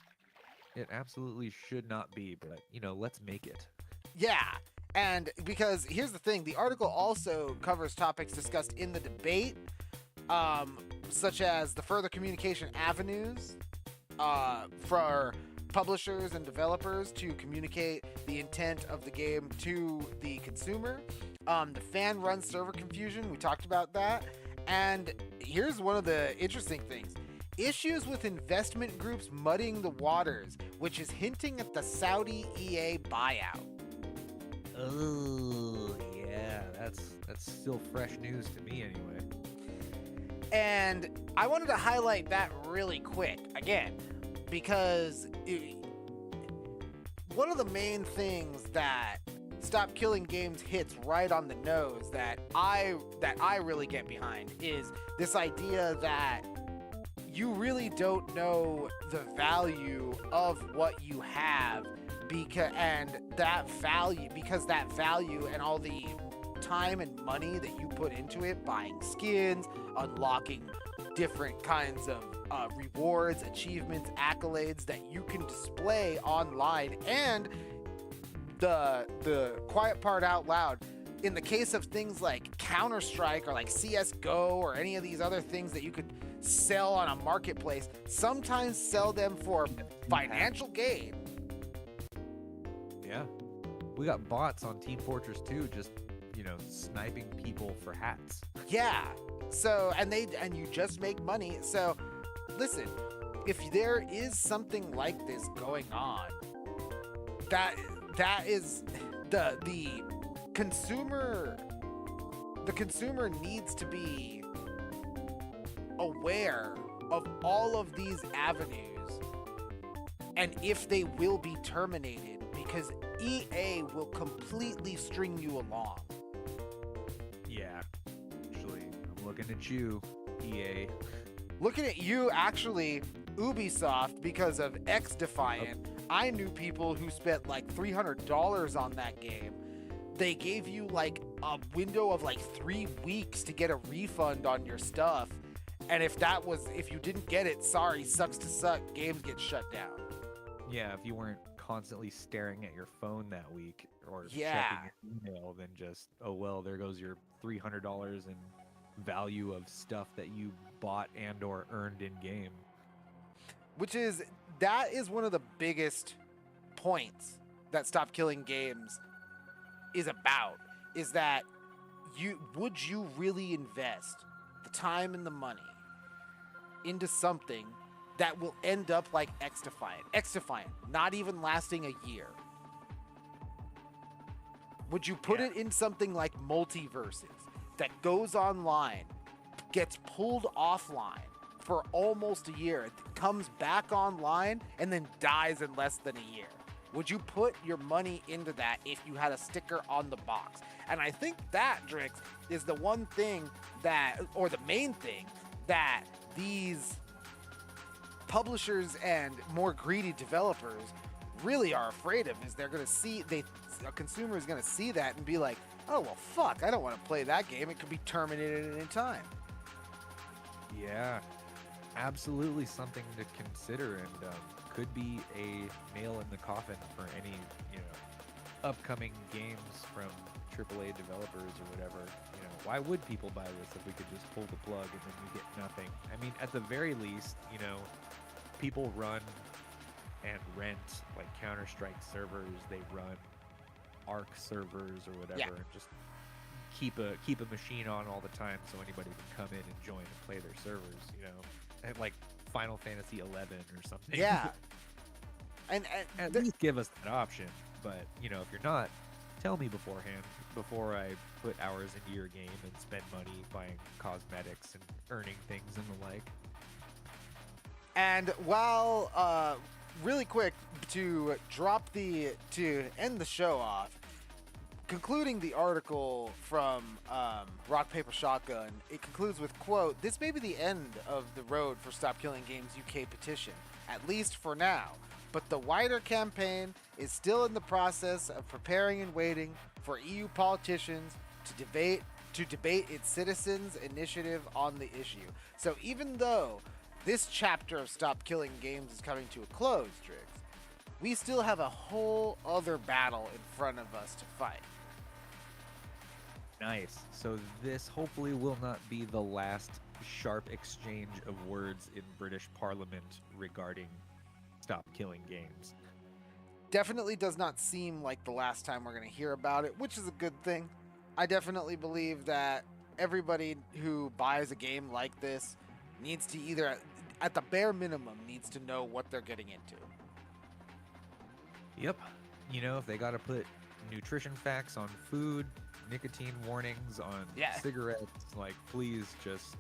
It absolutely should not be, but, let's make it. Yeah, and because here's the thing, the article also covers topics discussed in the debate, such as the further communication avenues for publishers and developers to communicate the intent of the game to the consumer, the fan-run server confusion, we talked about that, and here's one of the interesting things. Issues with investment groups muddying the waters, which is hinting at the Saudi EA buyout. Oh, yeah, that's still fresh news to me anyway. And I wanted to highlight that really quick, again, because one of the main things that Stop Killing Games hits right on the nose that I really get behind is this idea that you really don't know the value of what you have, because that value and all the time and money that you put into it, buying skins, unlocking different kinds of rewards, achievements, accolades that you can display online, and the quiet part out loud, in the case of things like Counter-Strike or like CSGO or any of these other things that you could sell on a marketplace, sometimes sell them for financial gain. Yeah. We got bots on Team Fortress 2 just, sniping people for hats. Yeah. So, and you just make money. So listen, if there is something like this going on, that is the consumer needs to be aware of all of these avenues and if they will be terminated, because EA will completely string you along. Yeah. Actually, I'm looking at you, EA. Looking at you, actually, Ubisoft, because of X Defiant. I knew people who spent like $300 on that game. They gave you like a window of like 3 weeks to get a refund on your stuff. And if you didn't get it, sorry, sucks to suck, games get shut down. Yeah, if you weren't constantly staring at your phone that week or Yeah. checking your email, then just, oh well, there goes your $300 in value of stuff that you bought and or earned in game. That is one of the biggest points that Stop Killing Games is about, is that would you really invest the time and the money into something that will end up like X Defiant, not even lasting a year? Would you put it in something like Multiverses that goes online, gets pulled offline for almost a year, it comes back online, and then dies in less than a year? Would you put your money into that if you had a sticker on the box? And I think that, Drix, is the one thing or the main thing that these publishers and more greedy developers really are afraid of, is they're going to see, a consumer is going to see that and be like, oh, well, fuck, I don't want to play that game. It could be terminated at any time. Yeah, absolutely something to consider, and could be a nail in the coffin for any, upcoming games from AAA developers or whatever. Why would people buy this if we could just pull the plug and then you get nothing? I mean, at the very least, people run and rent like Counter-Strike servers. They run Arc servers or whatever, and just keep a machine on all the time so anybody can come in and join and play their servers. And like Final Fantasy 11 or something. Yeah. and at least give us that option. But if you're not, tell me beforehand, before I put hours into your game and spend money buying cosmetics and earning things and the like. And while, really quick, to end the show off, concluding the article from Rock Paper Shotgun, it concludes with, quote, "This may be the end of the road for Stop Killing Games UK petition, at least for now, but the wider campaign is still in the process of preparing and waiting for EU politicians to debate its citizens' initiative on the issue." So even though this chapter of Stop Killing Games is coming to a close, Drix, we still have a whole other battle in front of us to fight. Nice. So this hopefully will not be the last sharp exchange of words in British Parliament regarding Stop Killing Games. Definitely does not seem like the last time we're going to hear about it, which is a good thing. I definitely believe that everybody who buys a game like this needs to either, at the bare minimum, needs to know what they're getting into. Yep. If they got to put nutrition facts on food, nicotine warnings on cigarettes, like, please just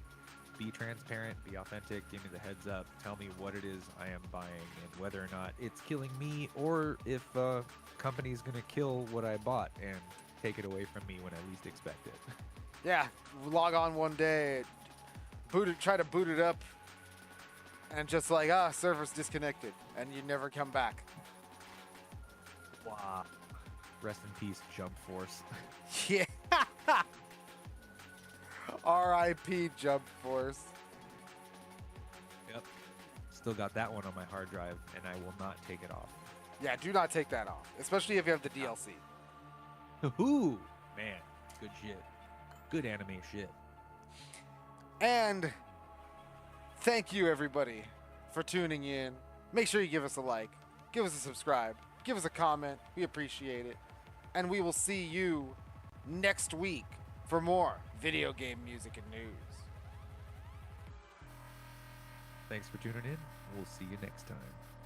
be transparent, be authentic, give me the heads up, tell me what it is I am buying and whether or not it's killing me, or if a company's going to kill what I bought and take it away from me when I least expect it. Yeah, log on one day, try to boot it up, and just like, server's disconnected, and you never come back. Wow. Rest in peace, Jump Force. Yeah. R.I.P. Jump Force. Yep. Still got that one on my hard drive, and I will not take it off. Yeah, do not take that off, especially if you have the DLC. Ooh, man, good shit. Good anime shit. And thank you, everybody, for tuning in. Make sure you give us a like, give us a subscribe, give us a comment. We appreciate it. And we will see you next week for more video game music and news. Thanks for tuning in. We'll see you next time.